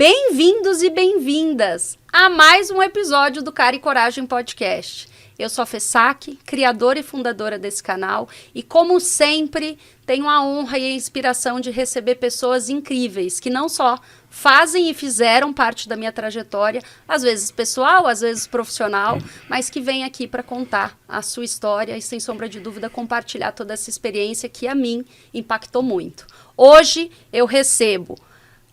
Bem-vindos e bem-vindas a mais um episódio do Cara e Coragem Podcast. Eu sou a Fessac, criadora e fundadora desse canal e, como sempre, tenho a honra e a inspiração de receber pessoas incríveis que não só fazem e fizeram parte da minha trajetória, às vezes pessoal, às vezes profissional, mas que vêm aqui para contar a sua história e, sem sombra de dúvida, compartilhar toda essa experiência que a mim impactou muito. Hoje eu recebo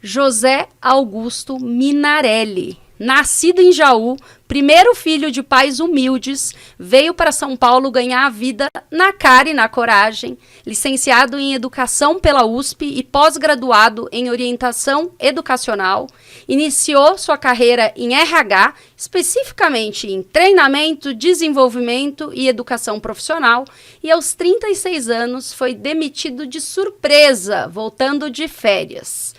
José Augusto Minarelli. Nascido em Jaú, primeiro filho de pais humildes, veio para São Paulo ganhar a vida na cara e na coragem, licenciado em Educação pela USP e pós-graduado em Orientação Educacional, iniciou sua carreira em RH, especificamente em Treinamento, Desenvolvimento e Educação Profissional, e aos 36 anos foi demitido de surpresa, voltando de férias.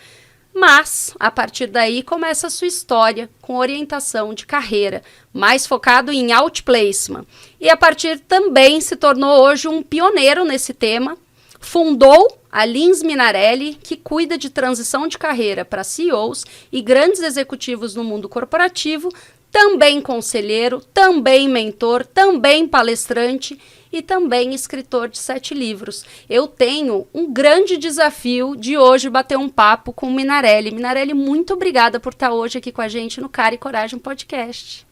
Mas, a partir daí, começa a sua história com orientação de carreira, mais focado em outplacement. E a partir também se tornou hoje um pioneiro nesse tema, fundou a Lins Minarelli, que cuida de transição de carreira para CEOs e grandes executivos no mundo corporativo, também conselheiro, também mentor, também palestrante e também escritor de 7 livros. Eu tenho um grande desafio de hoje bater um papo com o Minarelli. Minarelli, muito obrigada por estar hoje aqui com a gente no Cara e Coragem Podcast.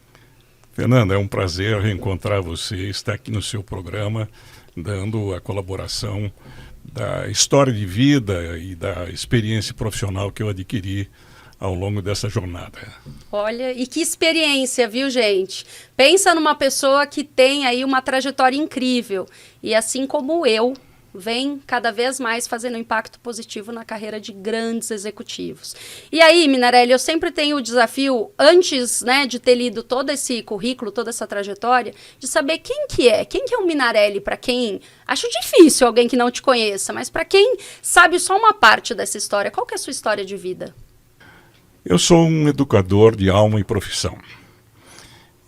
Fernanda, é um prazer reencontrar você, estar aqui no seu programa, dando a colaboração da história de vida e da experiência profissional que eu adquiri ao longo dessa jornada. Olha, e que experiência, viu, gente? Pensa numa pessoa que tem aí uma trajetória incrível e, assim como eu, vem cada vez mais fazendo impacto positivo na carreira de grandes executivos. E aí, Minarelli, eu sempre tenho o desafio, antes, né, de ter lido todo esse currículo, toda essa trajetória, de saber quem que é o Minarelli, para quem... Acho difícil alguém que não te conheça, mas para quem sabe só uma parte dessa história, qual que é a sua história de vida? Eu sou um educador de alma e profissão.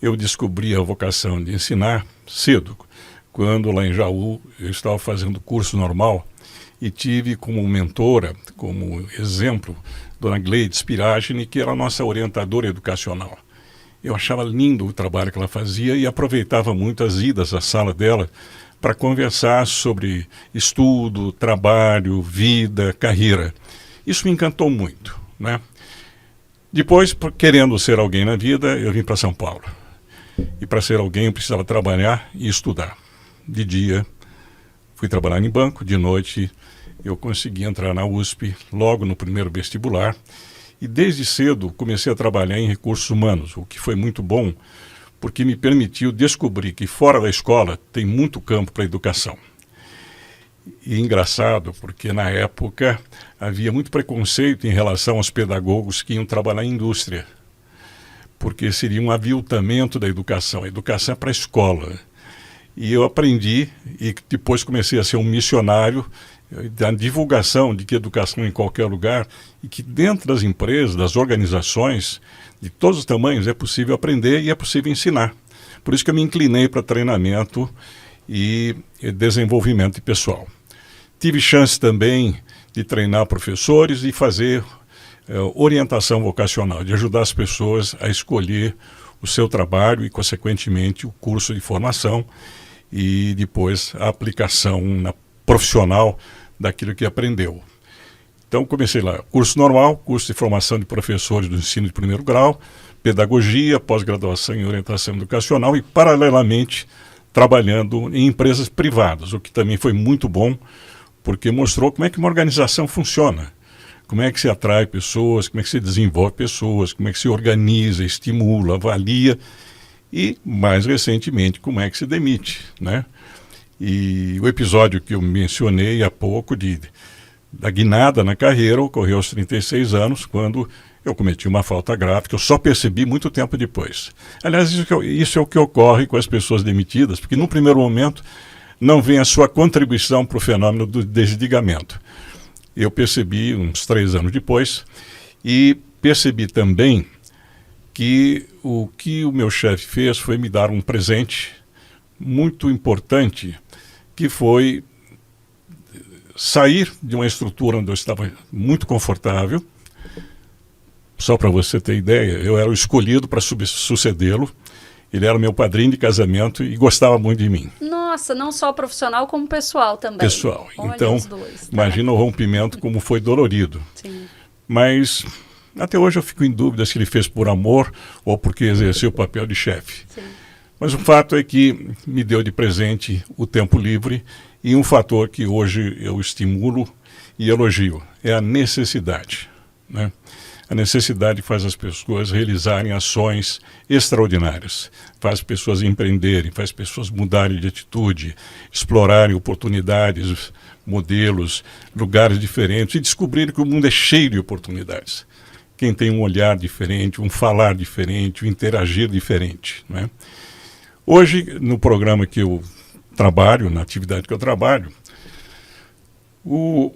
Eu descobri a vocação de ensinar cedo, quando lá em Jaú eu estava fazendo curso normal e tive como mentora, como exemplo, Dona Gleide Spiragini, que era a nossa orientadora educacional. Eu achava lindo o trabalho que ela fazia e aproveitava muito as idas à sala dela para conversar sobre estudo, trabalho, vida, carreira. Isso me encantou muito, né? Depois, querendo ser alguém na vida, eu vim para São Paulo. E para ser alguém eu precisava trabalhar e estudar. De dia, fui trabalhar em banco, de noite eu consegui entrar na USP, logo no primeiro vestibular. E desde cedo comecei a trabalhar em recursos humanos, o que foi muito bom, porque me permitiu descobrir que fora da escola tem muito campo para a educação. E engraçado, porque na época havia muito preconceito em relação aos pedagogos que iam trabalhar em indústria, porque seria um aviltamento da educação. A educação é para a escola. E eu aprendi e depois comecei a ser um missionário da divulgação de que educação em qualquer lugar e que dentro das empresas, das organizações, de todos os tamanhos, é possível aprender e é possível ensinar. Por isso que eu me inclinei para treinamento e desenvolvimento pessoal. Tive chance também de treinar professores e fazer orientação vocacional, de ajudar as pessoas a escolher o seu trabalho e, consequentemente, o curso de formação e depois a aplicação profissional daquilo que aprendeu. Então, comecei lá, curso normal, curso de formação de professores do ensino de primeiro grau, pedagogia, pós-graduação em orientação educacional e, paralelamente, trabalhando em empresas privadas, o que também foi muito bom, porque mostrou como é que uma organização funciona, como é que se atrai pessoas, como é que se desenvolve pessoas, como é que se organiza, estimula, avalia e, mais recentemente, como é que se demite, né? E o episódio que eu mencionei há pouco da guinada na carreira ocorreu aos 36 anos, quando eu cometi uma falta grave que eu só percebi muito tempo depois. Aliás, isso é o que ocorre com as pessoas demitidas, porque no primeiro momento não vem a sua contribuição para o fenômeno do desligamento. Eu percebi uns 3 anos depois e percebi também que o meu chefe fez foi me dar um presente muito importante, que foi sair de uma estrutura onde eu estava muito confortável, Só para você ter ideia, eu era o escolhido para sucedê-lo. Ele era meu padrinho de casamento e gostava muito de mim. Nossa, não só profissional como pessoal também. Pessoal. Olha então, os dois, tá? Imagina o rompimento como foi dolorido. Sim. Mas até hoje eu fico em dúvida se ele fez por amor ou porque exerceu o papel de chefe. Sim. Mas o fato é que me deu de presente o tempo livre e um fator que hoje eu estimulo e elogio é a necessidade, né? A necessidade faz as pessoas realizarem ações extraordinárias, faz as pessoas empreenderem, faz as pessoas mudarem de atitude, explorarem oportunidades, modelos, lugares diferentes e descobrirem que o mundo é cheio de oportunidades. Quem tem um olhar diferente, um falar diferente, um interagir diferente, né? Hoje, no programa que eu trabalho, na atividade que eu trabalho, o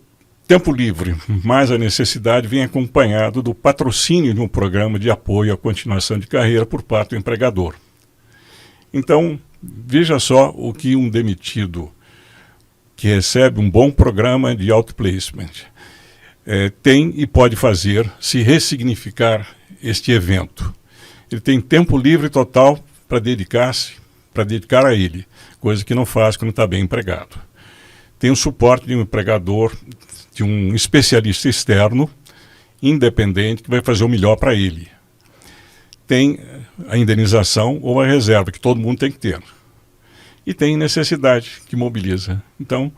tempo livre, mais a necessidade, vem acompanhado do patrocínio de um programa de apoio à continuação de carreira por parte do empregador. Então, veja só o que um demitido que recebe um bom programa de outplacement tem e pode fazer se ressignificar este evento. Ele tem tempo livre total para dedicar a ele, coisa que não faz quando está bem empregado. Tem o suporte de um empregador, de um especialista externo, independente, que vai fazer o melhor para ele. Tem a indenização ou a reserva, que todo mundo tem que ter. E tem necessidade, que mobiliza. Então,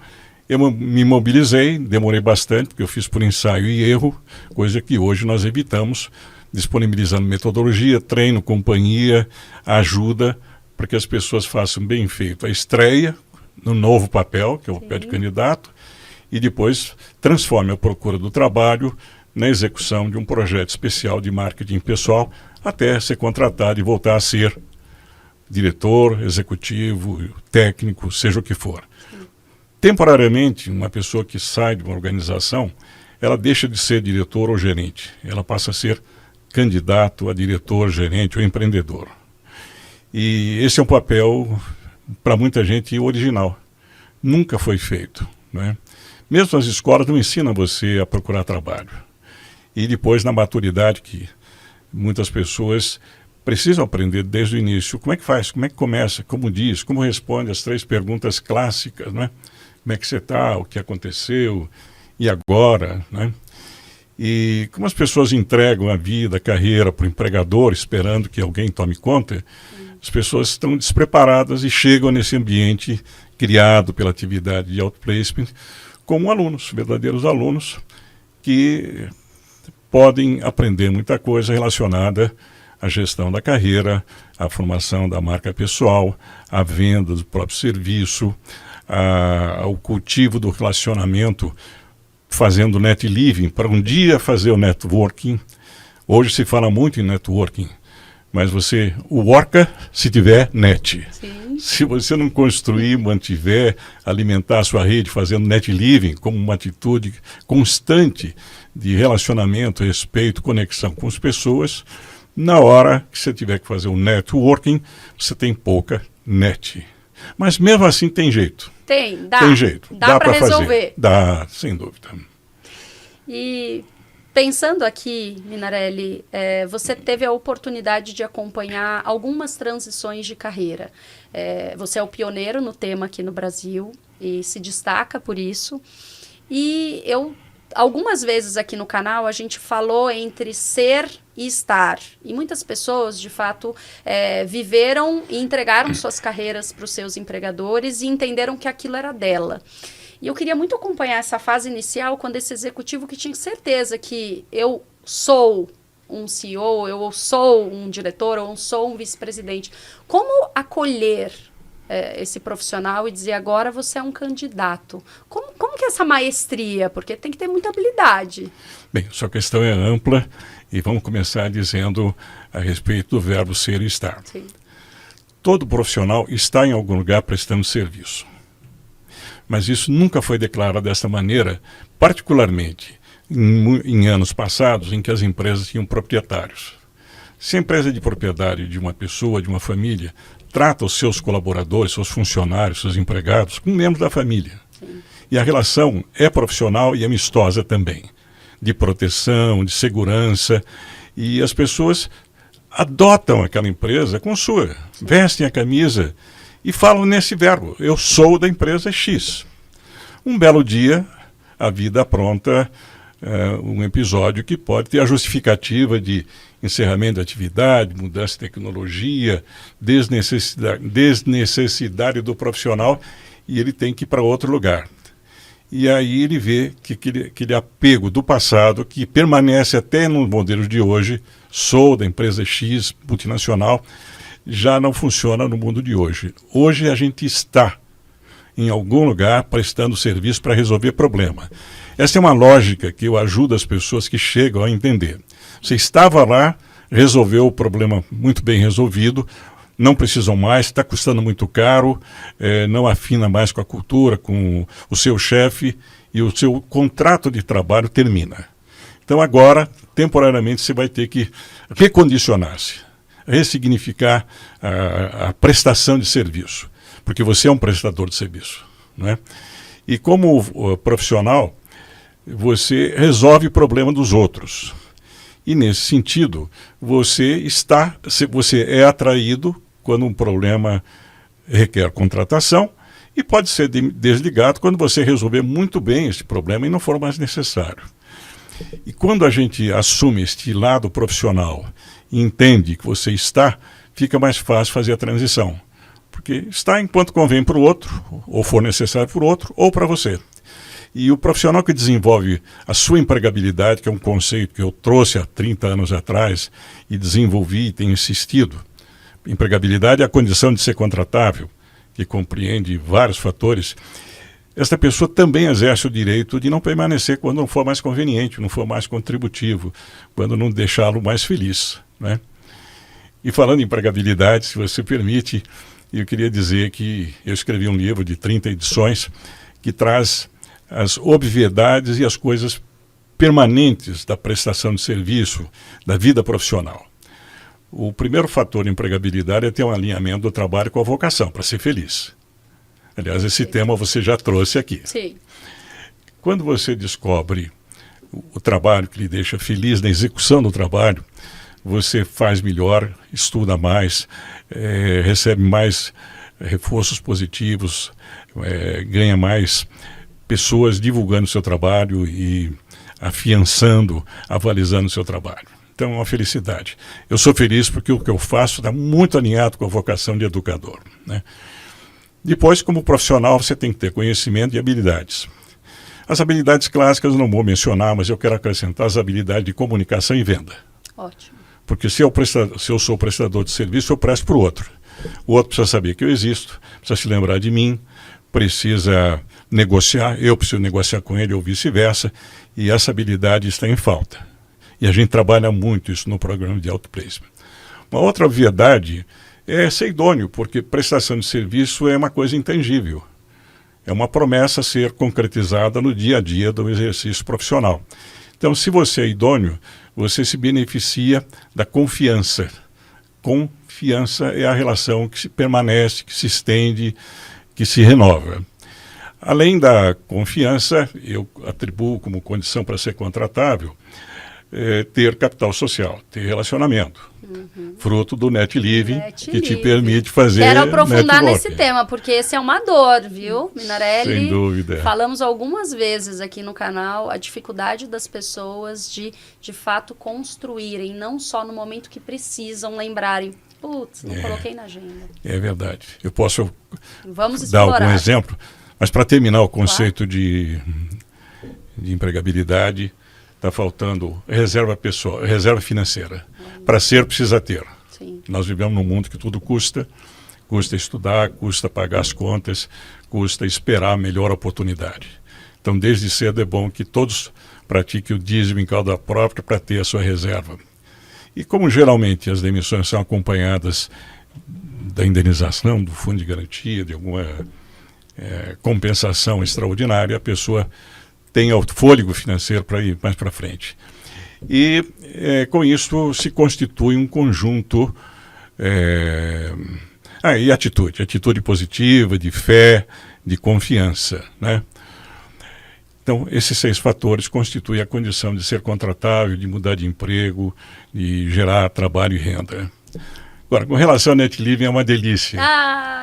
eu me mobilizei, demorei bastante, porque eu fiz por ensaio e erro, coisa que hoje nós evitamos, disponibilizando metodologia, treino, companhia, ajuda, para que as pessoas façam bem feito a estreia no novo papel, que é o papel de candidato, e depois transforme a procura do trabalho na execução de um projeto especial de marketing pessoal, até ser contratado e voltar a ser diretor, executivo, técnico, seja o que for. Temporariamente, uma pessoa que sai de uma organização, ela deixa de ser diretor ou gerente, ela passa a ser candidato a diretor, gerente ou empreendedor. E esse é um papel, para muita gente, original. Nunca foi feito, né? Mesmo as escolas não ensinam você a procurar trabalho. E depois, na maturidade, que muitas pessoas precisam aprender desde o início. Como é que faz? Como é que começa? Como diz? Como responde as 3 perguntas clássicas, né? Como é que você está? O que aconteceu? E agora? Né? E como as pessoas entregam a vida, a carreira para o empregador, esperando que alguém tome conta, as pessoas estão despreparadas e chegam nesse ambiente criado pela atividade de outplacement como alunos, verdadeiros alunos, que podem aprender muita coisa relacionada à gestão da carreira, à formação da marca pessoal, à venda do próprio serviço, ao cultivo do relacionamento, fazendo net living, para um dia fazer o networking. Hoje se fala muito em networking, mas você worka se tiver net. Sim. Se você não construir, mantiver, alimentar a sua rede fazendo net living como uma atitude constante de relacionamento, respeito, conexão com as pessoas, na hora que você tiver que fazer um networking, você tem pouca net. Mas mesmo assim tem jeito. Dá. Tem jeito. Dá para resolver. Fazer. Dá, sem dúvida. E pensando aqui, Minarelli, você teve a oportunidade de acompanhar algumas transições de carreira. Você é o pioneiro no tema aqui no Brasil e se destaca por isso. E algumas vezes aqui no canal a gente falou entre ser e estar. E muitas pessoas, de fato, viveram e entregaram suas carreiras para os seus empregadores e entenderam que aquilo era dela. E eu queria muito acompanhar essa fase inicial, quando esse executivo que tinha certeza que eu sou um CEO, eu sou um diretor, ou sou um vice-presidente. Como acolher esse profissional e dizer, agora você é um candidato? Como que é essa maestria? Porque tem que ter muita habilidade. Bem, sua questão é ampla e vamos começar dizendo a respeito do verbo ser e estar. Sim. Todo profissional está em algum lugar prestando serviço. Mas isso nunca foi declarado dessa maneira, particularmente em anos passados, em que as empresas tinham proprietários. Se a empresa é de propriedade de uma pessoa, de uma família, trata os seus colaboradores, seus funcionários, seus empregados como membros da família. Sim. E a relação é profissional e amistosa também, de proteção, de segurança. E as pessoas adotam aquela empresa como sua, vestem a camisa e falam nesse verbo: eu sou da empresa X. Um belo dia, a vida apronta um episódio que pode ter a justificativa de encerramento da atividade, mudança de tecnologia, desnecessidade do profissional, e ele tem que ir para outro lugar. E aí ele vê que aquele apego do passado, que permanece até nos modelos de hoje, sou da empresa X, multinacional, já não funciona no mundo de hoje. Hoje a gente está em algum lugar prestando serviço para resolver problema. Essa é uma lógica que eu ajudo as pessoas que chegam a entender. Você estava lá, resolveu o problema muito bem resolvido, não precisam mais, está custando muito caro, não afina mais com a cultura, com o seu chefe, e o seu contrato de trabalho termina. Então agora, temporariamente, você vai ter que recondicionar-se, ressignificar a prestação de serviço, porque você é um prestador de serviço, né? E como profissional, você resolve o problema dos outros. E nesse sentido, você é atraído quando um problema requer contratação e pode ser desligado quando você resolver muito bem esse problema e não for mais necessário. E quando a gente assume este lado profissional e entende que você está, fica mais fácil fazer a transição. Porque está enquanto convém para o outro, ou for necessário para o outro, ou para você. E o profissional que desenvolve a sua empregabilidade, que é um conceito que eu trouxe há 30 anos atrás e desenvolvi e tenho insistido. Empregabilidade é a condição de ser contratável, que compreende vários fatores. Esta pessoa também exerce o direito de não permanecer quando não for mais conveniente, não for mais contributivo, quando não deixá-lo mais feliz, né? E falando em empregabilidade, se você permite, eu queria dizer que eu escrevi um livro de 30 edições que traz as obviedades e as coisas permanentes da prestação de serviço, da vida profissional. O primeiro fator de empregabilidade é ter um alinhamento do trabalho com a vocação, para ser feliz. Aliás, esse tema você já trouxe aqui. Sim. Quando você descobre o trabalho que lhe deixa feliz na execução do trabalho, você faz melhor, estuda mais, recebe mais reforços positivos, ganha mais pessoas divulgando o seu trabalho e afiançando, avalizando o seu trabalho. Então é uma felicidade. Eu sou feliz porque o que eu faço está muito alinhado com a vocação de educador, né? Depois, como profissional, você tem que ter conhecimento e habilidades. As habilidades clássicas eu não vou mencionar, mas eu quero acrescentar as habilidades de comunicação e venda. Ótimo. Porque se eu sou prestador de serviço, eu presto para o outro. O outro precisa saber que eu existo, precisa se lembrar de mim, precisa negociar, eu preciso negociar com ele ou vice-versa, e essa habilidade está em falta. E a gente trabalha muito isso no programa de autoplacement. Uma outra obviedade é ser idôneo, porque prestação de serviço é uma coisa intangível. É uma promessa a ser concretizada no dia a dia do exercício profissional. Então, se você é idôneo, você se beneficia da confiança. Confiança é a relação que se permanece, que se estende, que se renova. Além da confiança, eu atribuo como condição para ser contratável ter capital social, ter relacionamento. Fruto do Net Living, que te permite fazer. Quero aprofundar network. nesse tema, porque esse é uma dor, viu, Minarelli? Sem dúvida. Falamos algumas vezes aqui no canal a dificuldade das pessoas de fato construírem, não só no momento que precisam lembrarem. Putz, não coloquei na agenda. É verdade. Eu posso Vamos dar explorar. algum exemplo, mas para terminar o conceito de empregabilidade, está faltando reserva pessoal, reserva financeira. Para ser, precisa ter. Sim. Nós vivemos num mundo que tudo custa estudar, custa pagar as contas, custa esperar a melhor oportunidade. Então, desde cedo é bom que todos pratiquem o dízimo em causa própria para ter a sua reserva. E como geralmente as demissões são acompanhadas da indenização, do fundo de garantia, de alguma compensação extraordinária, a pessoa tem o fôlego financeiro para ir mais para frente. E com isso se constitui um conjunto e atitude positiva, de fé, de confiança, né? Então, esses 6 fatores constituem a condição de ser contratável, de mudar de emprego, de gerar trabalho e renda. Agora, com relação ao Net Living, é uma delícia.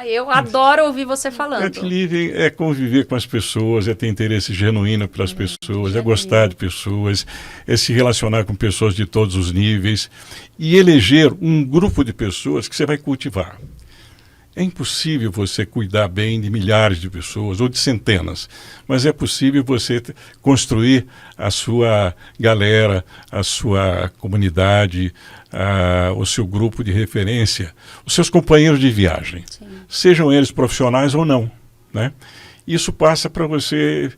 Eu adoro ouvir você falando. Net Living é conviver com as pessoas, é ter interesse genuíno pelas pessoas, é gostar de pessoas, é se relacionar com pessoas de todos os níveis e eleger um grupo de pessoas que você vai cultivar. É impossível você cuidar bem de milhares de pessoas ou de centenas, mas é possível você construir a sua galera, a sua comunidade, o seu grupo de referência, os seus companheiros de viagem, sim, sejam eles profissionais ou não, né? Isso passa para você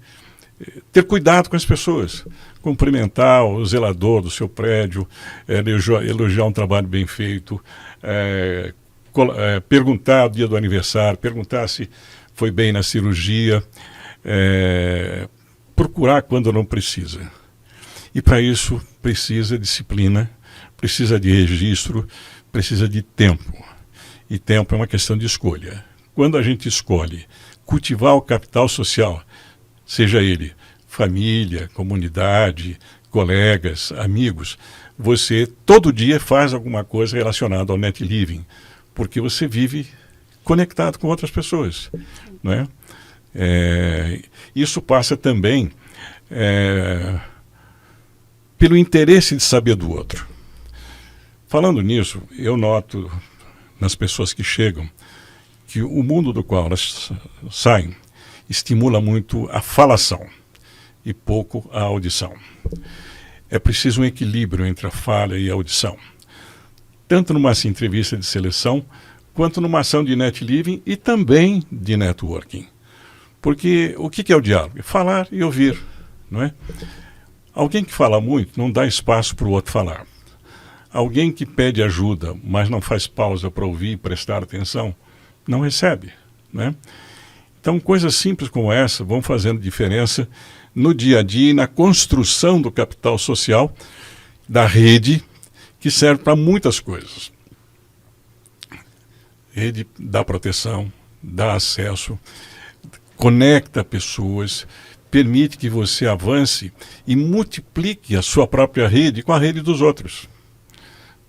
ter cuidado com as pessoas, cumprimentar o zelador do seu prédio, elogiar um trabalho bem feito, perguntar o dia do aniversário, perguntar se foi bem na cirurgia, procurar quando não precisa. E para isso precisa disciplina, precisa de registro, precisa de tempo. E tempo é uma questão de escolha. Quando a gente escolhe cultivar o capital social, seja ele família, comunidade, colegas, amigos, você todo dia faz alguma coisa relacionada ao Net Living, porque você vive conectado com outras pessoas, não é? Isso passa também pelo interesse de saber do outro. Falando nisso, eu noto nas pessoas que chegam que o mundo do qual elas saem estimula muito a falação e pouco a audição. É preciso um equilíbrio entre a fala e a audição, tanto numa entrevista de seleção, quanto numa ação de Net Living e também de networking. Porque o que é o diálogo? Falar e ouvir, não é? Alguém que fala muito não dá espaço para o outro falar. Alguém que pede ajuda, mas não faz pausa para ouvir e prestar atenção, não recebe, né? Então, coisas simples como essa vão fazendo diferença no dia a dia e na construção do capital social, da rede, que serve para muitas coisas. Rede dá proteção, dá acesso, conecta pessoas, permite que você avance e multiplique a sua própria rede com a rede dos outros.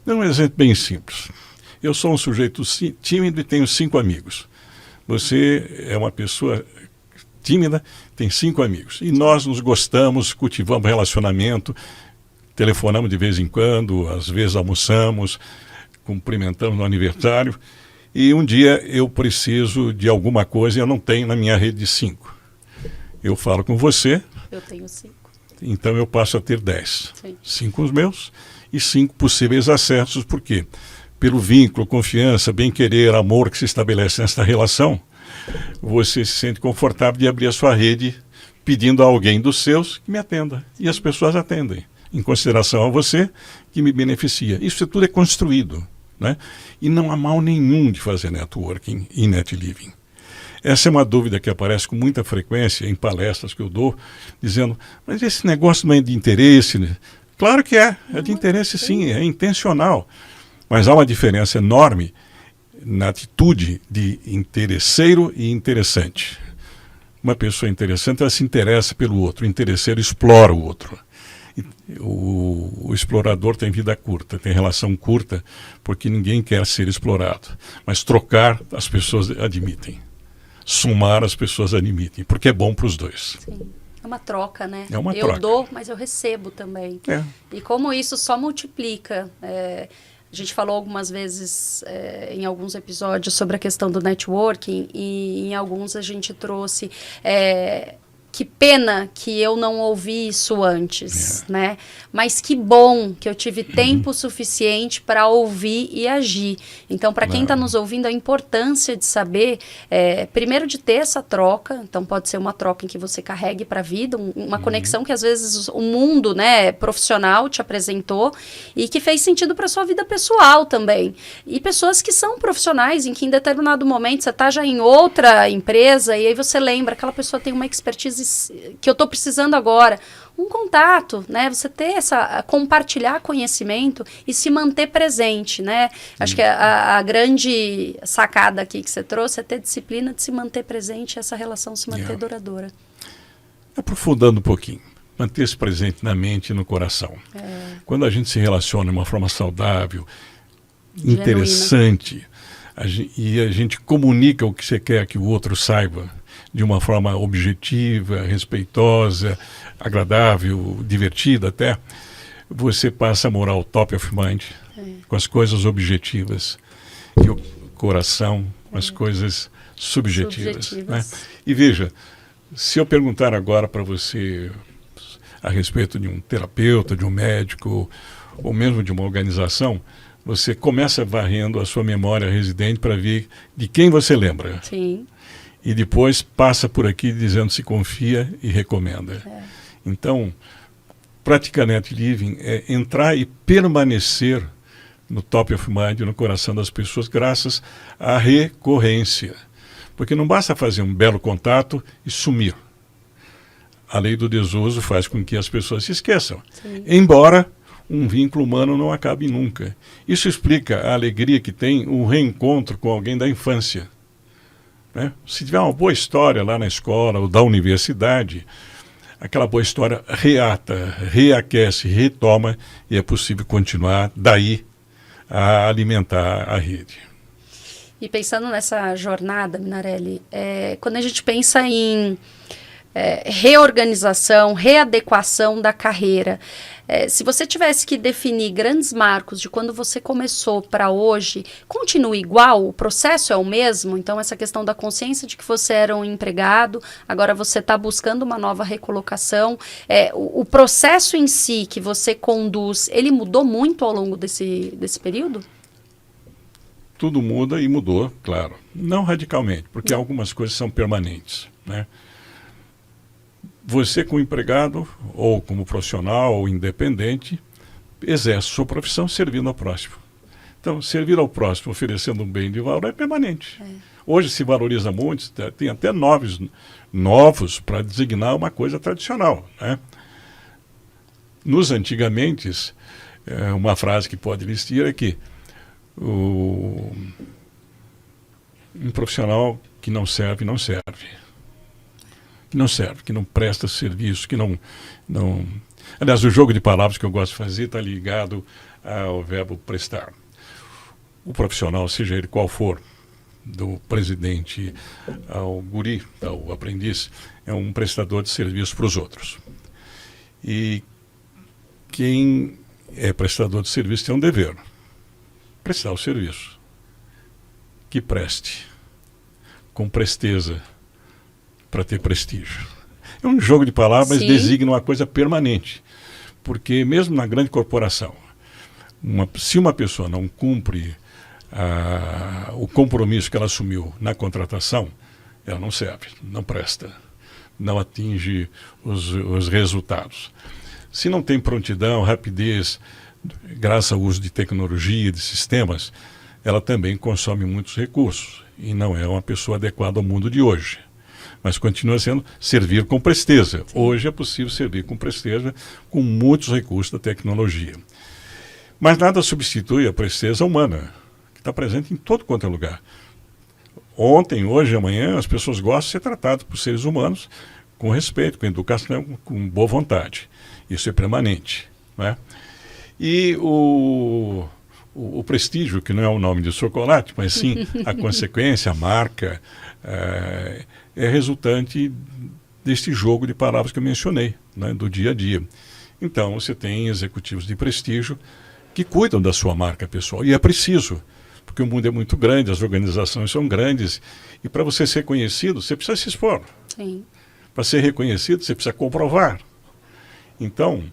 Dá um exemplo bem simples. Eu sou um sujeito tímido e tenho 5 amigos. Você é uma pessoa tímida, tem 5 amigos. E nós nos gostamos, cultivamos relacionamento, telefonamos de vez em quando, às vezes almoçamos, cumprimentamos no aniversário. E um dia eu preciso de alguma coisa e eu não tenho na minha rede de 5. Eu falo com você. Eu tenho 5. Então eu passo a ter 10. Sim. 5 os meus e 5 possíveis acessos. Por quê? Pelo vínculo, confiança, bem-querer, amor que se estabelece nesta relação, você se sente confortável de abrir a sua rede pedindo a alguém dos seus que me atenda. E as pessoas atendem, em consideração a você que me beneficia. Isso tudo é construído, né? E não há mal nenhum de fazer networking e Net Living. Essa é uma dúvida que aparece com muita frequência em palestras que eu dou, dizendo, mas esse negócio não é de interesse, né? Claro que é de interesse sim, é intencional. Mas há uma diferença enorme na atitude de interesseiro e interessante. Uma pessoa interessante, ela se interessa pelo outro, o interesseiro explora o outro. O explorador tem vida curta, tem relação curta, porque ninguém quer ser explorado. Mas trocar, as pessoas admitem. Somar, as pessoas admitem, porque é bom para os dois. Sim. É uma troca, né? É uma troca. Eu dou, mas eu recebo também. E como isso só multiplica. A gente falou algumas vezes em alguns episódios sobre a questão do networking e em alguns a gente trouxe... que pena que eu não ouvi isso antes, né? Mas que bom que eu tive tempo suficiente para ouvir e agir. Então, para quem está nos ouvindo, a importância de saber, primeiro de ter essa troca, então pode ser uma troca em que você carregue para a vida, uma conexão que às vezes o mundo, né, profissional te apresentou e que fez sentido para sua vida pessoal também. E pessoas que são profissionais, em que em determinado momento você está já em outra empresa e aí você lembra, aquela pessoa tem uma expertise que eu estou precisando agora, um contato, né? Você ter compartilhar conhecimento e se manter presente, né? Acho que a grande sacada aqui que você trouxe é ter disciplina de se manter presente e essa relação se manter duradoura. aprofundando um pouquinho, manter-se presente na mente e no coração. Quando a gente se relaciona de uma forma saudável, Genuína, interessante, e a gente comunica o que você quer que o outro saiba de uma forma objetiva, respeitosa, agradável, divertida até, você passa a morar o top of mind, com as coisas objetivas, e o coração com as coisas subjetivas. Né? E veja, se eu perguntar agora para você a respeito de um terapeuta, de um médico, ou mesmo de uma organização, você começa varrendo a sua memória residente para ver de quem você lembra. Sim. E depois passa por aqui dizendo se confia e recomenda. Então, Praticanet Living é entrar e permanecer no top of mind, no coração das pessoas, graças à recorrência. Porque não basta fazer um belo contato e sumir. A lei do desuso faz com que as pessoas se esqueçam. Sim. Embora um vínculo humano não acabe nunca. Isso explica a alegria que tem o reencontro com alguém da infância. Né? Se tiver uma boa história lá na escola ou da universidade, aquela boa história reata, reaquece, retoma e é possível continuar daí a alimentar a rede. E pensando nessa jornada, Minarelli, quando a gente pensa em reorganização, readequação da carreira, se você tivesse que definir grandes marcos de quando você começou para hoje, continua igual? O processo é o mesmo? Então, essa questão da consciência de que você era um empregado, agora você está buscando uma nova recolocação. O processo em si que você conduz, ele mudou muito ao longo desse período? Tudo muda e mudou, claro. Não radicalmente, porque algumas coisas são permanentes, né? Você, como empregado, ou como profissional, ou independente, exerce sua profissão servindo ao próximo. Então, servir ao próximo, oferecendo um bem de valor, é permanente. Hoje se valoriza muito, tem até novos para designar uma coisa tradicional, né? Nos antigamente, uma frase que pode listir é que um profissional que não serve, não serve. Que não serve, que não presta serviço, que não... Aliás, o jogo de palavras que eu gosto de fazer está ligado ao verbo prestar. O profissional, seja ele qual for, do presidente ao guri, ao aprendiz, é um prestador de serviço para os outros. E quem é prestador de serviço tem um dever: prestar o serviço. Que preste, com presteza, para ter prestígio. É um jogo de palavras, mas designa uma coisa permanente. Porque mesmo na grande corporação, se uma pessoa não cumpre o compromisso que ela assumiu na contratação, ela não serve, não presta, não atinge os resultados. Se não tem prontidão, rapidez, graças ao uso de tecnologia, de sistemas, ela também consome muitos recursos e não é uma pessoa adequada ao mundo de hoje. Mas continua sendo servir com presteza. Hoje é possível servir com presteza com muitos recursos da tecnologia. Mas nada substitui a presteza humana, que está presente em todo quanto é lugar. Ontem, hoje, amanhã, as pessoas gostam de ser tratadas por seres humanos com respeito, com educação, com boa vontade. Isso é permanente, né? E o prestígio, que não é o nome de chocolate, mas sim a consequência, a marca, é resultante deste jogo de palavras que eu mencionei, né, do dia a dia. Então, você tem executivos de prestígio que cuidam da sua marca pessoal. E é preciso, porque o mundo é muito grande, as organizações são grandes, e para você ser conhecido, você precisa se expor. Para ser reconhecido, você precisa comprovar. Então,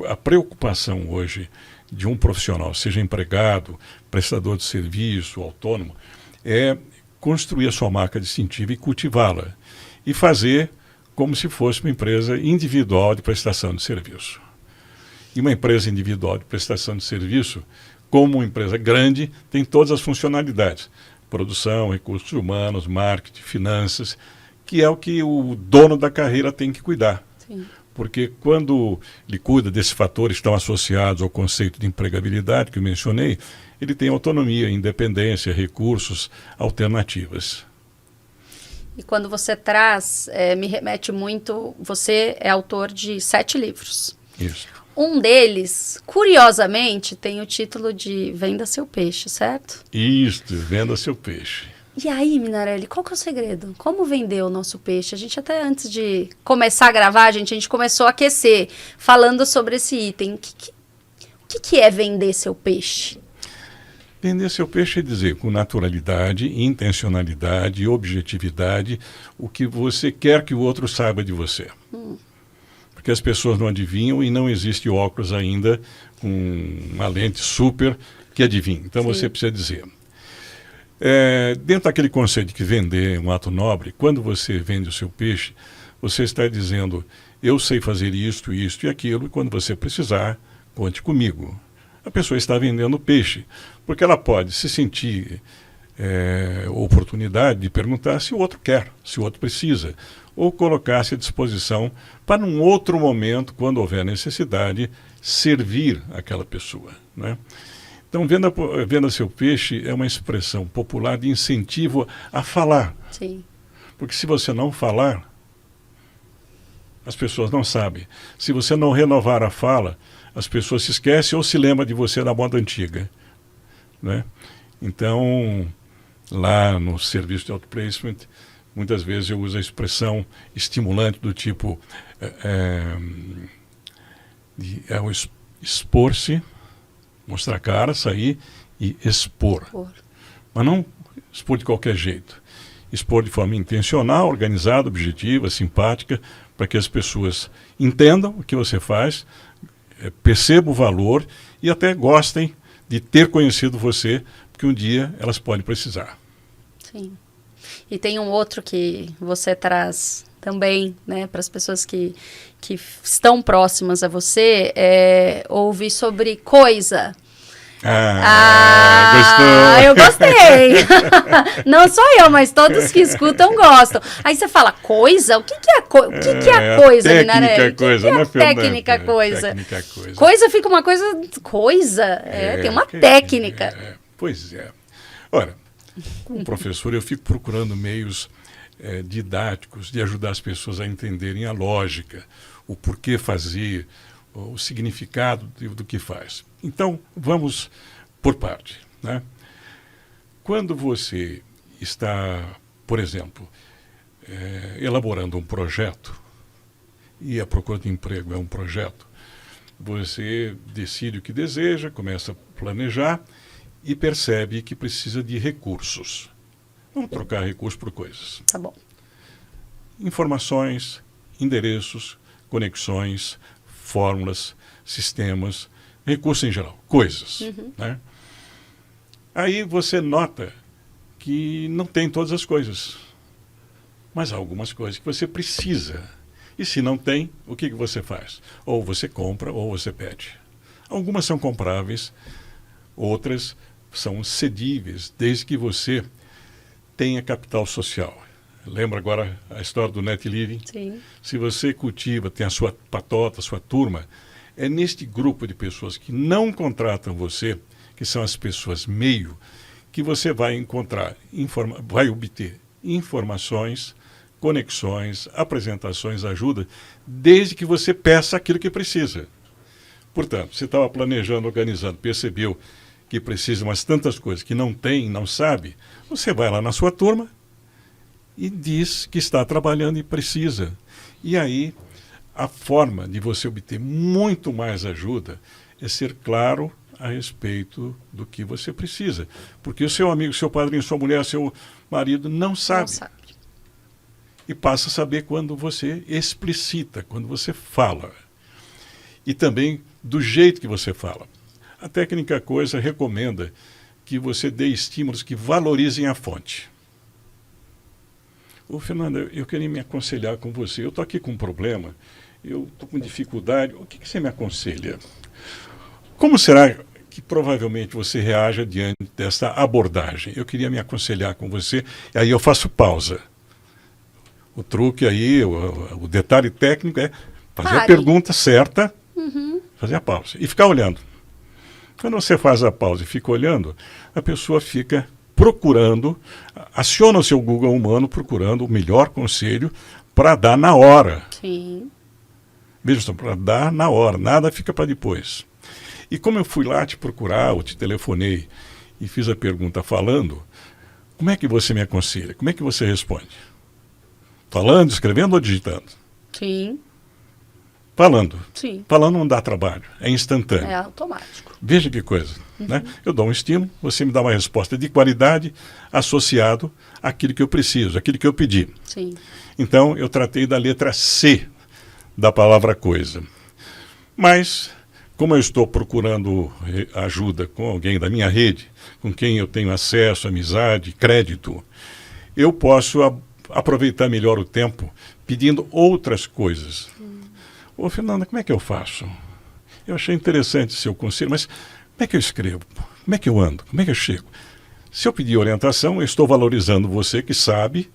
a preocupação hoje de um profissional, seja empregado, prestador de serviço, autônomo, é construir a sua marca distintiva e cultivá-la. E fazer como se fosse uma empresa individual de prestação de serviço. E uma empresa individual de prestação de serviço, como uma empresa grande, tem todas as funcionalidades. Produção, recursos humanos, marketing, finanças, que é o que o dono da carreira tem que cuidar. Porque quando ele cuida desses fatores que estão associados ao conceito de empregabilidade que eu mencionei, ele tem autonomia, independência, recursos, alternativas. E quando você traz, me remete muito, você é autor de 7 livros. Isso. Um deles, curiosamente, tem o título de Venda Seu Peixe, certo? Isso, Venda Seu Peixe. E aí, Minarelli, qual que é o segredo? Como vender o nosso peixe? A gente até antes de começar a gravar, a gente começou a aquecer, falando sobre esse item. O que é vender seu peixe? Vender seu peixe é dizer com naturalidade, intencionalidade e objetividade o que você quer que o outro saiba de você. Porque as pessoas não adivinham e não existe óculos ainda com uma lente super que adivinha. Então Sim. você precisa dizer. Dentro daquele conceito de que vender é um ato nobre, quando você vende o seu peixe, você está dizendo, eu sei fazer isto, isto e aquilo, e quando você precisar, conte comigo. A pessoa está vendendo peixe, porque ela pode se sentir oportunidade de perguntar se o outro quer, se o outro precisa, ou colocar-se à disposição para, num outro momento, quando houver necessidade, servir aquela pessoa, né? Então, venda seu peixe é uma expressão popular de incentivo a falar. Sim. Porque se você não falar, as pessoas não sabem. Se você não renovar a fala, as pessoas se esquecem ou se lembram de você da moda antiga, né? Então, lá no serviço de outplacement, muitas vezes eu uso a expressão estimulante do tipo expor-se, mostrar a cara, sair e expor. Mas não expor de qualquer jeito. Expor de forma intencional, organizada, objetiva, simpática, para que as pessoas entendam o que você faz, percebam o valor e até gostem de ter conhecido você, porque um dia elas podem precisar. Sim. E tem um outro que você traz também, né, para as pessoas que estão próximas a você, ouvir sobre coisa. Gostou? Eu gostei. Não só eu, mas todos que escutam gostam. Aí você fala, coisa? O que é a coisa, Minarelli? O que é a técnica coisa? Técnica coisa. Coisa fica uma coisa... Coisa? Tem uma técnica. Pois é. Ora, como professor, eu fico procurando meios didáticos de ajudar as pessoas a entenderem a lógica, o porquê fazer, o significado do que faz. Então, vamos por parte, né? Quando você está, por exemplo, elaborando um projeto, e a procura de emprego é um projeto, você decide o que deseja, começa a planejar e percebe que precisa de recursos. Vamos trocar recursos por coisas. Tá bom. Informações, endereços, conexões, fórmulas, sistemas, recursos em geral, coisas. Né? Aí você nota que não tem todas as coisas, mas há algumas coisas que você precisa. E se não tem, o que você faz? Ou você compra ou você pede. Algumas são compráveis, outras são cedíveis, desde que você tenha capital social. Lembra agora a história do net living? Sim. Se você cultiva, tem a sua patota, a sua turma, é neste grupo de pessoas que não contratam você, que são as pessoas meio, que você vai encontrar, vai obter informações, conexões, apresentações, ajuda, desde que você peça aquilo que precisa. Portanto, você estava planejando, organizando, percebeu que precisa umas tantas coisas que não tem, não sabe, você vai lá na sua turma e diz que está trabalhando e precisa. E aí, a forma de você obter muito mais ajuda é ser claro a respeito do que você precisa. Porque o seu amigo, seu padrinho, sua mulher, seu marido não sabe. Não sabe. E passa a saber quando você explicita, quando você fala. E também do jeito que você fala. A técnica coisa recomenda que você dê estímulos que valorizem a fonte. Ô, Fernanda, eu queria me aconselhar com você. Eu estou aqui com um problema, eu estou com dificuldade. O que você me aconselha? Como será que provavelmente você reaja diante dessa abordagem? Eu queria me aconselhar com você, e aí eu faço pausa. O truque aí, o detalhe técnico é fazer a pergunta certa, fazer a pausa e ficar olhando. Quando você faz a pausa e fica olhando, a pessoa fica procurando, aciona o seu Google humano procurando o melhor conselho para dar na hora. Sim. Veja só, para dar na hora, nada fica para depois. E como eu fui lá te procurar, ou te telefonei e fiz a pergunta falando, como é que você me aconselha? Como é que você responde? Falando, escrevendo ou digitando? Sim. Falando. Sim. Falando não dá trabalho, é instantâneo. É automático. Veja que coisa. Né? Eu dou um estímulo, você me dá uma resposta de qualidade associado àquilo que eu preciso, àquilo que eu pedi. Sim. Então, eu tratei da letra C da palavra coisa. Mas, como eu estou procurando ajuda com alguém da minha rede, com quem eu tenho acesso, amizade, crédito, eu posso aproveitar melhor o tempo pedindo outras coisas. Ô, Fernanda, como é que eu faço? Eu achei interessante o seu conselho, mas como é que eu escrevo? Como é que eu ando? Como é que eu chego? Se eu pedir orientação, eu estou valorizando você que sabe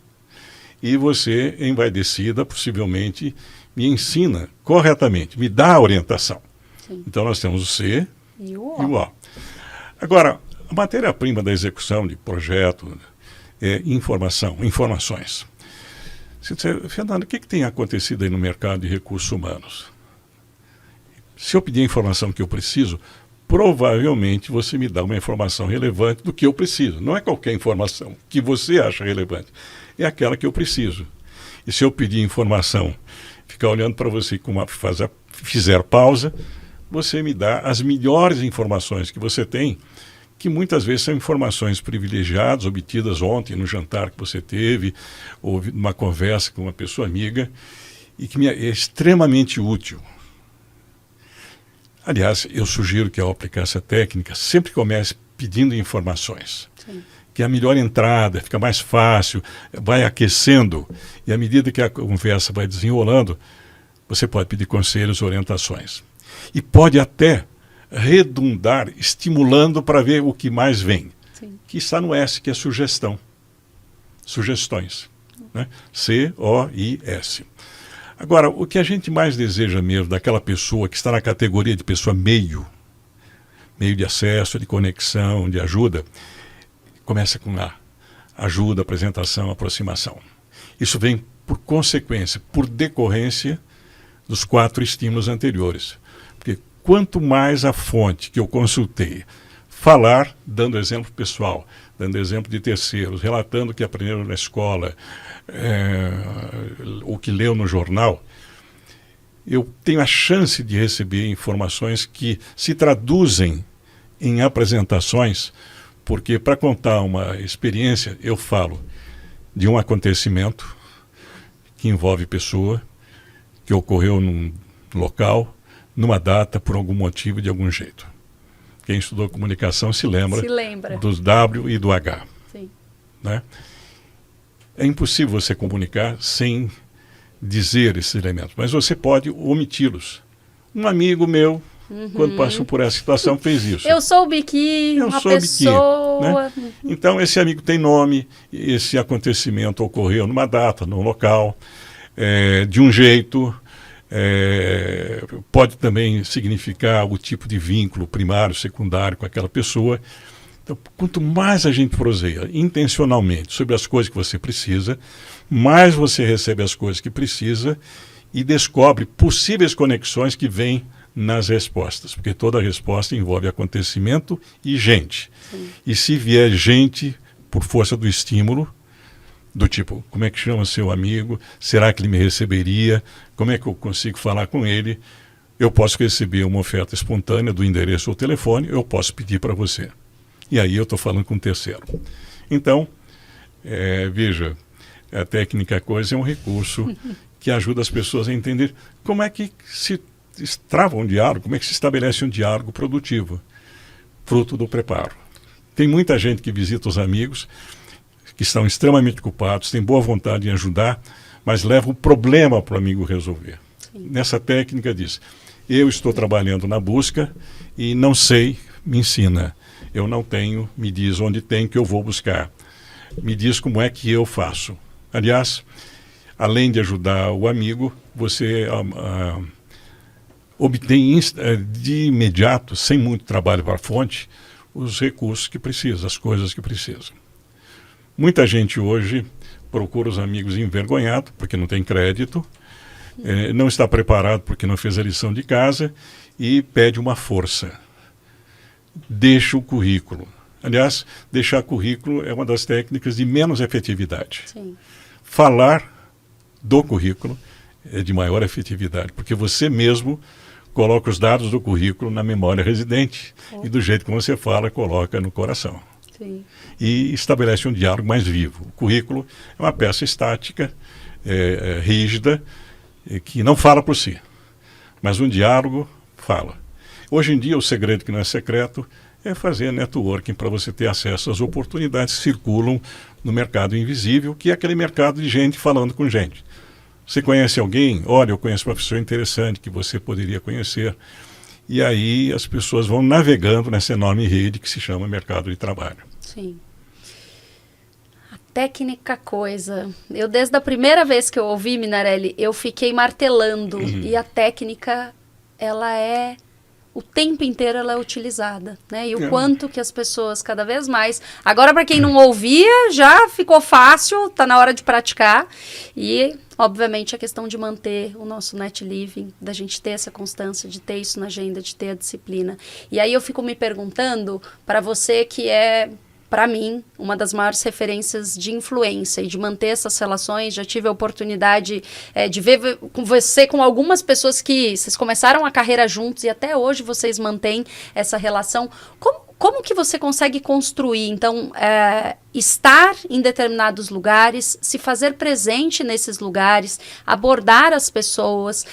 e você, envaidecida, possivelmente, me ensina corretamente, me dá a orientação. Sim. Então nós temos o C E e o o O. Agora, a matéria-prima da execução de projeto é informações. Você diz, Fernando, o que tem acontecido aí no mercado de recursos humanos? Se eu pedir a informação que eu preciso, provavelmente você me dá uma informação relevante do que eu preciso. Não é qualquer informação que você acha relevante, é aquela que eu preciso. E se eu pedir informação, ficar olhando para você como fizer pausa, você me dá as melhores informações que você tem, que muitas vezes são informações privilegiadas, obtidas ontem no jantar que você teve, ou numa conversa com uma pessoa amiga, e que é extremamente útil. Aliás, eu sugiro que ao aplicar essa técnica, sempre comece pedindo informações. Sim. Que é a melhor entrada, fica mais fácil, vai aquecendo, e à medida que a conversa vai desenrolando, você pode pedir conselhos, orientações. E pode até redundar, estimulando para ver o que mais vem. Sim. Que está no S, que é sugestão. Sugestões. Né? C-O-I-S. Agora, o que a gente mais deseja mesmo daquela pessoa que está na categoria de pessoa meio de acesso, de conexão, de ajuda, começa com A. Ajuda, apresentação, aproximação. Isso vem por consequência, por decorrência dos 4 estímulos anteriores. Porque quanto mais a fonte que eu consultei falar, dando exemplo pessoal, dando exemplo de terceiros, relatando o que aprenderam na escola, o que leu no jornal, eu tenho a chance de receber informações que se traduzem em apresentações, porque para contar uma experiência, eu falo de um acontecimento que envolve pessoa, que ocorreu num local, numa data, por algum motivo, de algum jeito. Quem estudou comunicação se lembra dos W e do H. Sim. Né? É impossível você comunicar sem dizer esses elementos, mas você pode omiti-los. Um amigo meu, quando passou por essa situação, fez isso. Eu soube que uma pessoa... Né? Então, esse amigo tem nome, esse acontecimento ocorreu numa data, num local, de um jeito... pode também significar o tipo de vínculo primário, secundário com aquela pessoa. Então, quanto mais a gente proseia intencionalmente sobre as coisas que você precisa, mais você recebe as coisas que precisa e descobre possíveis conexões que vêm nas respostas, porque toda resposta envolve acontecimento e gente. Sim. E se vier gente por força do estímulo, do tipo, como é que chama seu amigo? Será que ele me receberia? Como é que eu consigo falar com ele? Eu posso receber uma oferta espontânea do endereço ou telefone, eu posso pedir para você. E aí eu estou falando com um terceiro. Então, veja, a técnica coisa é um recurso que ajuda as pessoas a entender como é que se trava um diálogo, como é que se estabelece um diálogo produtivo, fruto do preparo. Tem muita gente que visita os amigos, que estão extremamente ocupados, têm boa vontade em ajudar, mas levam o problema para o amigo resolver. Sim. Nessa técnica diz, eu estou trabalhando na busca e não sei, me ensina. Eu não tenho, me diz onde tem que eu vou buscar. Me diz como é que eu faço. Aliás, além de ajudar o amigo, você obtém de imediato, sem muito trabalho para a fonte, os recursos que precisa, as coisas que precisa. Muita gente hoje procura os amigos envergonhado, porque não tem crédito, não está preparado porque não fez a lição de casa e pede uma força. Deixa o currículo. Aliás, deixar currículo é uma das técnicas de menos efetividade. Sim. Falar do currículo é de maior efetividade, porque você mesmo coloca os dados do currículo na memória residente e do jeito que você fala, coloca no coração. Sim. E estabelece um diálogo mais vivo. O currículo é uma peça estática, rígida, que não fala por si, mas um diálogo fala. Hoje em dia, o segredo que não é secreto é fazer networking para você ter acesso às oportunidades que circulam no mercado invisível, que é aquele mercado de gente falando com gente. Você conhece alguém? Olha, eu conheço uma pessoa interessante que você poderia conhecer. E aí as pessoas vão navegando nessa enorme rede que se chama mercado de trabalho. Sim. A técnica coisa. Eu, desde a primeira vez que eu ouvi, Minarelli, eu fiquei martelando. E a técnica, ela é... O tempo inteiro ela é utilizada, né? E o quanto que as pessoas cada vez mais... Agora, para quem não ouvia, já ficou fácil, tá na hora de praticar. E, obviamente, a questão de manter o nosso net living, da gente ter essa constância, de ter isso na agenda, de ter a disciplina. E aí eu fico me perguntando, para você que é... Para mim, uma das maiores referências de influência e de manter essas relações. Já tive a oportunidade de ver com você, com algumas pessoas que vocês começaram a carreira juntos e até hoje vocês mantêm essa relação. Como que você consegue construir, então, estar em determinados lugares, se fazer presente nesses lugares, abordar as pessoas,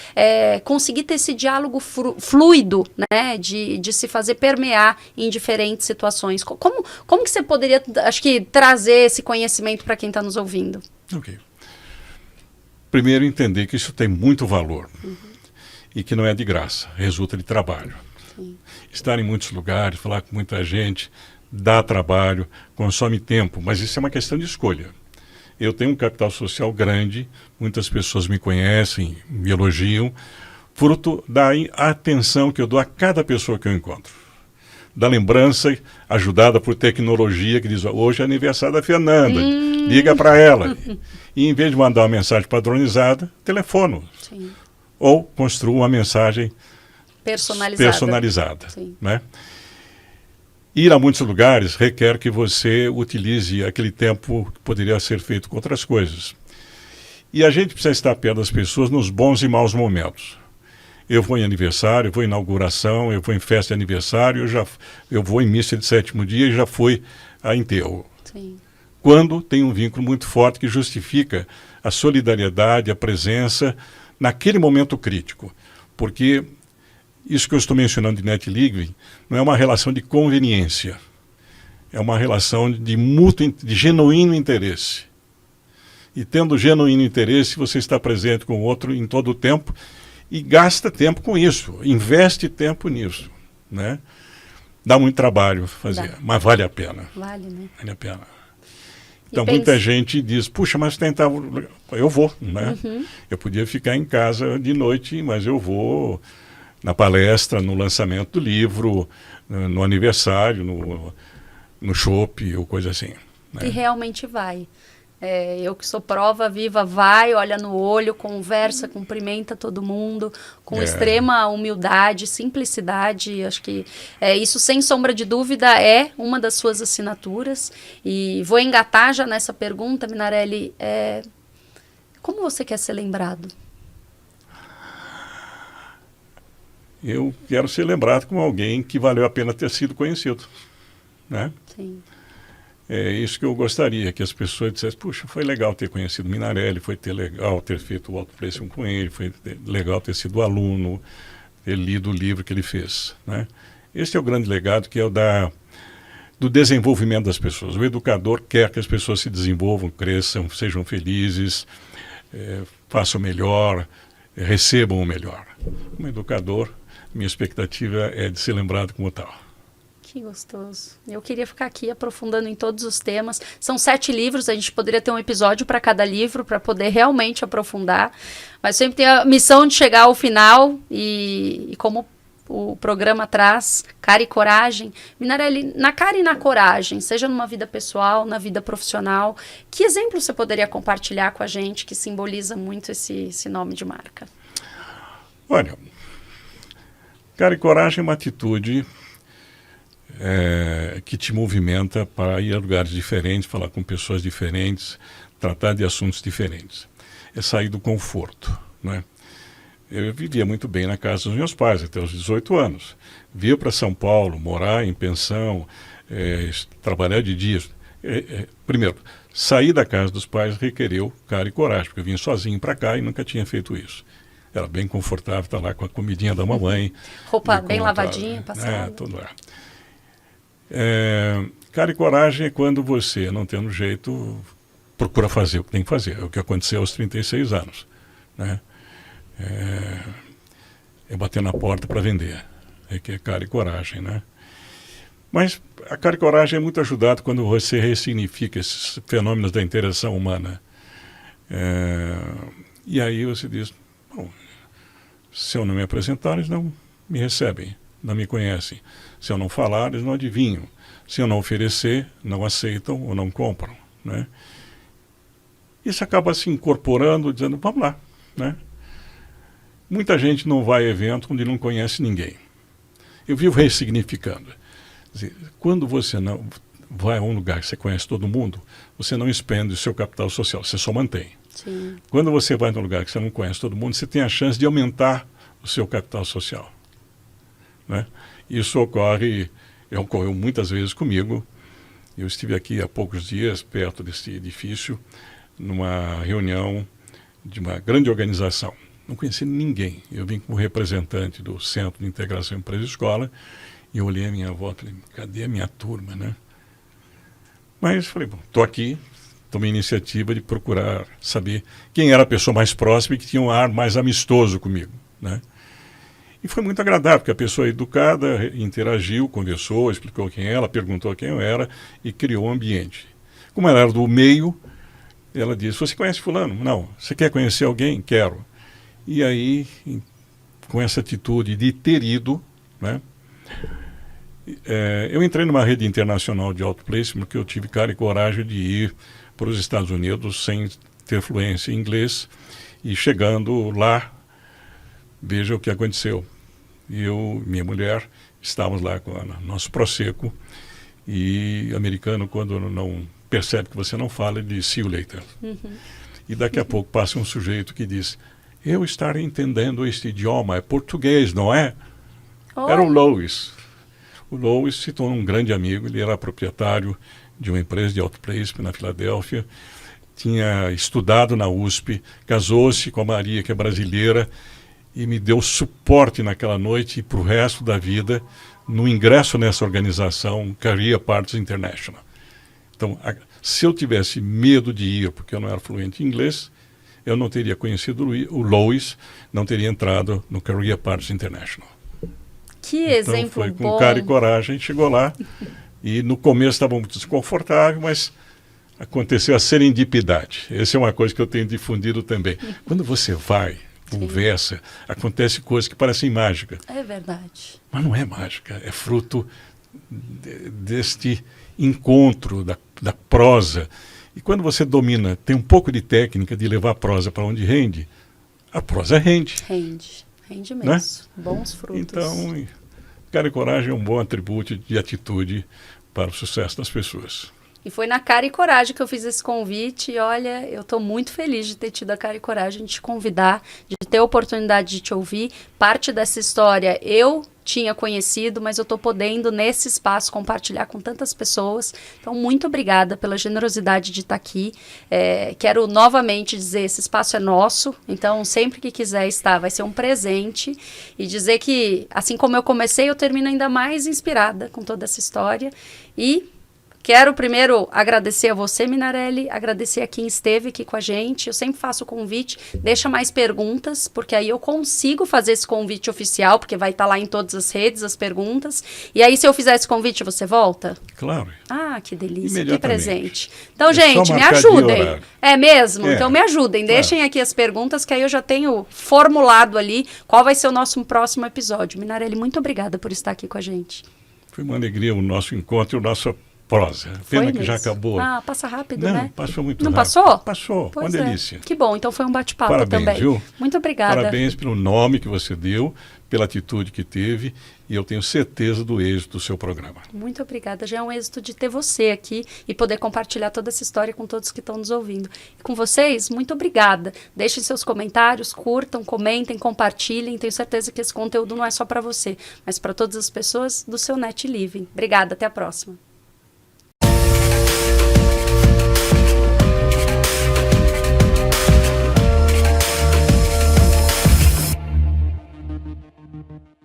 conseguir ter esse diálogo fluido, né, de se fazer permear em diferentes situações? Como que você poderia, acho que, trazer esse conhecimento para quem está nos ouvindo? Ok. Primeiro, entender que isso tem muito valor e que não é de graça, resulta de trabalho. Estar em muitos lugares, falar com muita gente, dá trabalho, consome tempo, mas isso é uma questão de escolha. Eu tenho um capital social grande, muitas pessoas me conhecem, me elogiam, fruto da atenção que eu dou a cada pessoa que eu encontro. Da lembrança ajudada por tecnologia, que diz, hoje é aniversário da Fernanda, liga para ela. E em vez de mandar uma mensagem padronizada, telefono. Sim. Ou construo uma mensagem personalizada, né? Ir a muitos lugares requer que você utilize aquele tempo que poderia ser feito com outras coisas. E a gente precisa estar perto das pessoas nos bons e maus momentos. Eu vou em aniversário, eu vou em inauguração, eu vou em festa de aniversário, eu vou em missa de sétimo dia e já fui a enterro. Sim. Quando tem um vínculo muito forte que justifica a solidariedade, a presença naquele momento crítico. Porque isso que eu estou mencionando de net living não é uma relação de conveniência, é uma relação de genuíno interesse. E tendo genuíno interesse, você está presente com o outro em todo o tempo e gasta tempo com isso, investe tempo nisso, né? Dá muito trabalho fazer, mas vale a pena. Vale, né? Vale a pena. Então, muita gente diz, puxa, mas tentar... Eu vou, né? Eu podia ficar em casa de noite, mas eu vou na palestra, no lançamento do livro, no aniversário, no chopp ou coisa assim. Né? E realmente vai. Eu que sou prova viva, vai, olha no olho, conversa, cumprimenta todo mundo, com extrema humildade, simplicidade. Acho que isso, sem sombra de dúvida, é uma das suas assinaturas. E vou engatar já nessa pergunta, Minarelli. Como você quer ser lembrado? Eu quero ser lembrado como alguém que valeu a pena ter sido conhecido, né? Sim. É isso que eu gostaria, que as pessoas dissessem, puxa, foi legal ter conhecido Minarelli, foi legal ter feito o Alto Preço com ele, foi legal ter sido aluno, ter lido o livro que ele fez, né? Esse é o grande legado, que é o do desenvolvimento das pessoas. O educador quer que as pessoas se desenvolvam, cresçam, sejam felizes, façam o melhor, recebam o melhor. Como educador, minha expectativa é de ser lembrado como tal. Que gostoso. Eu queria ficar aqui aprofundando em todos os temas. São 7 livros, a gente poderia ter um episódio para cada livro, para poder realmente aprofundar. Mas sempre tem a missão de chegar ao final e como o programa traz, cara e coragem. Minarelli, na cara e na coragem, seja numa vida pessoal, na vida profissional, que exemplo você poderia compartilhar com a gente que simboliza muito esse nome de marca? Olha, cara e coragem é uma atitude que te movimenta para ir a lugares diferentes, falar com pessoas diferentes, tratar de assuntos diferentes. É sair do conforto, né? Eu vivia muito bem na casa dos meus pais até os 18 anos. Via para São Paulo, morar em pensão, trabalhar de dia. Primeiro, sair da casa dos pais requereu cara e coragem, porque eu vim sozinho para cá e nunca tinha feito isso. Era bem confortável estar lá com a comidinha da mamãe. Roupa bem lavadinha, passada. Tudo lá. Cara e coragem é quando você, não tendo jeito, procura fazer o que tem que fazer. É o que aconteceu aos 36 anos. Né? É bater na porta para vender. É que é cara e coragem, né? Mas a cara e coragem é muito ajudado quando você ressignifica esses fenômenos da interação humana. E aí você diz, bom, se eu não me apresentar, eles não me recebem, não me conhecem. Se eu não falar, eles não adivinham. Se eu não oferecer, não aceitam ou não compram, né? Isso acaba se incorporando, dizendo, vamos lá, né? Muita gente não vai a evento onde não conhece ninguém. Eu vivo ressignificando. Quer dizer, quando você não vai a um lugar que você conhece todo mundo, você não expende o seu capital social, você só mantém. Sim. Quando você vai num lugar que você não conhece todo mundo, você tem a chance de aumentar o seu capital social. Né? Isso ocorreu muitas vezes comigo. Eu estive aqui há poucos dias, perto desse edifício, numa reunião de uma grande organização. Não conheci ninguém. Eu vim como representante do Centro de Integração Empresa e Escola e eu olhei a minha volta e falei, cadê a minha turma, né? Mas falei, bom, estou aqui, tomei a iniciativa de procurar saber quem era a pessoa mais próxima e que tinha um ar mais amistoso comigo, né? E foi muito agradável, porque a pessoa educada interagiu, conversou, explicou quem ela, perguntou quem eu era e criou um ambiente. Como ela era do meio, ela disse, você conhece fulano? Não. Você quer conhecer alguém? Quero. E aí, com essa atitude de ter ido, né, eu entrei numa rede internacional de outplacement, porque eu tive cara e coragem de ir para os Estados Unidos sem ter fluência em inglês. E chegando lá, veja o que aconteceu. Eu e minha mulher estávamos lá com o nosso Prosecco e americano, quando não percebe que você não fala, ele diz, see you later. E daqui a pouco passa um sujeito que diz, eu estarei entendendo este idioma, é português, não é? Oi. Era o Lois. O Lois se tornou um grande amigo, ele era proprietário de uma empresa de outplacement na Filadélfia, tinha estudado na USP, casou-se com a Maria, que é brasileira, e me deu suporte naquela noite e para o resto da vida no ingresso nessa organização Career Partners International. Então, se eu tivesse medo de ir, porque eu não era fluente em inglês, eu não teria conhecido o Lois, não teria entrado no Career Partners International. Que exemplo foi com bom. cara e coragem, a gente chegou lá, e no começo estava muito desconfortável, mas aconteceu a serendipidade. Essa é uma coisa que eu tenho difundido também. Quando você vai, conversa, acontece coisas que parecem mágicas. É verdade. Mas não é mágica, é fruto deste encontro, da prosa. E quando você domina, tem um pouco de técnica de levar a prosa para onde rende, a prosa rende. Rende mesmo. Né? Bons frutos. Então, cara e coragem é um bom atributo de atitude para o sucesso das pessoas. E foi na cara e coragem que eu fiz esse convite e olha, eu estou muito feliz de ter tido a cara e coragem de te convidar, de ter a oportunidade de te ouvir. Parte dessa história eu tinha conhecido, mas eu estou podendo nesse espaço compartilhar com tantas pessoas. Então, muito obrigada pela generosidade de estar aqui. Quero novamente dizer, esse espaço é nosso, então sempre que quiser estar vai ser um presente e dizer que, assim como eu comecei, eu termino ainda mais inspirada com toda essa história e Quero primeiro agradecer a você, Minarelli, agradecer a quem esteve aqui com a gente. Eu sempre faço o convite, deixa mais perguntas, porque aí eu consigo fazer esse convite oficial, porque vai estar lá em todas as redes as perguntas. E aí, se eu fizer esse convite, você volta? Claro. Ah, que delícia, que presente. Então, É gente, me ajudem. É mesmo? Então, me ajudem. Claro. Deixem aqui as perguntas, que aí eu já tenho formulado ali qual vai ser o nosso próximo episódio. Minarelli, muito obrigada por estar aqui com a gente. Foi uma alegria o nosso encontro e o nosso prosa. Pena que já acabou. Ah, passa rápido, não, né? Passou muito Não rápido. passou? Passou, pois uma delícia. Que bom, então foi um bate-papo Parabéns, também. Viu? Muito obrigada. Parabéns pelo nome que você deu, pela atitude que teve, e eu tenho certeza do êxito do seu programa. Muito obrigada. Já é um êxito de ter você aqui e poder compartilhar toda essa história com todos que estão nos ouvindo. E com vocês, muito obrigada. Deixem seus comentários, curtam, comentem, compartilhem. Tenho certeza que esse conteúdo não é só para você, mas para todas as pessoas do seu Net Living. Obrigada, até a próxima.